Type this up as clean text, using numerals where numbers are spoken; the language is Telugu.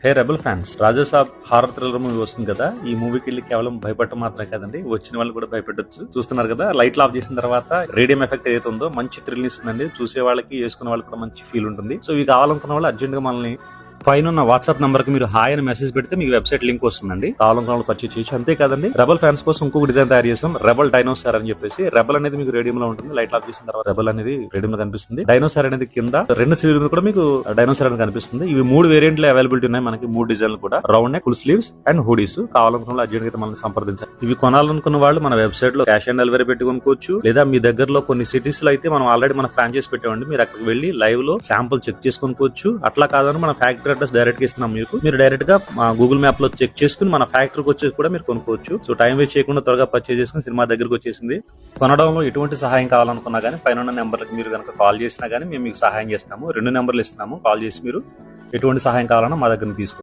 హే rebel fans, Rajasaab horror thriller movie వస్తుంది కదా. ఈ మూవీకి వెళ్ళి కేవలం భయపడటం మాత్రమే కాదండి, వచ్చిన వాళ్ళు కూడా భయపెట్టొచ్చు. చూస్తున్నారు కదా, లైట్లు ఆఫ్ చేసిన తర్వాత రేడియం ఎఫెక్ట్ ఏదైతే ఉందో మంచి థ్రిల్ ఇస్తుందండి. చూసే వాళ్ళకి, వేసుకునే వాళ్ళకి కూడా మంచి ఫీల్ ఉంటుంది. సో ఇవి కావాలనుకున్న వాళ్ళు అర్జెంట్ గా మనల్ని పైన వాట్సాప్ నంబర్ కి మీరు హాయ్ అని మెసేజ్ పెడితే మీకు వెబ్సైట్ లింక్ వస్తుందండి. కావాలనుకున్న వాళ్ళు పర్చేజ్ చేయొచ్చు. అంతేకాదండి, రెబల్ ఫ్యాన్స్ కోసం ఇంకొక డిజైన్ తయారు చేసాం, రెబల్ డైనోసార్ అని చెప్పేసి. రెబల్ అనేది మీకు రేడియం లో ఉంటుంది, లైట్ ఆఫ్ చేసిన తర్వాత రెబల్ అనేది రేడియం లో కనిపిస్తుంది. డైనోసార్ అనేది కింద రెండు స్లీవ్స్ కూడా మీకు డైనోసార్ అనేది కనిపిస్తుంది. ఇవి 3 వేరియంట్లు అవైలబిలిటీ ఉన్నాయి మనకి, 3 డిజైన్లు కూడా. Round neck, full sleeves and hoodies. కావాలనుకున్న వాళ్ళు అర్జెంట్ గా మనల్ని సంప్రదించాలి. ఇవి కొనాలనుకున్న వాళ్ళు మన వెబ్సైట్ లో క్యాష్ ఆన్ డెలివరీ పెట్టి కొనుక్కోవచ్చు. లేదా మీ దగ్గరలో కొన్ని సిటీస్ లో అయితే మనం ఆల్రెడీ మన ఫ్రాంచైజ్ పెట్టామండి, మీరు అక్కడికి వెళ్ళి లైవ్ లో శాంపుల్ చెక్ చేసుకొనుకోవచ్చు. అట్లా కాదని మన ఫ్యాక్టరీ అడ్రస్ డైరెక్ట్ గా ఇస్తున్నాం మీకు. మీరు డైరెక్ట్ గా గూగుల్ మ్యాప్ లో చెక్ చేసుకుని మన ఫ్యాక్టరీకి వచ్చేసి కూడా మీరు కొనుక్కోవచ్చు. సో టైం వేస్ట్ చేయకుండా త్వరగా పర్చేజ్ చేసుకుని సినిమా దగ్గరకు వచ్చేసింది. కొనడంలో ఎటువంటి సహాయం కావాలనుకున్నా కానీ పైన నెంబర్కి మీరు కనుక కాల్ చేసినా కానీ మేము మీకు సహాయం చేస్తాము. 2 నెంబర్లు ఇస్తున్నాము, కాల్ చేసి మీరు ఎటువంటి సహాయం కావాలన్నా మా దగ్గర తీసుకోవచ్చు.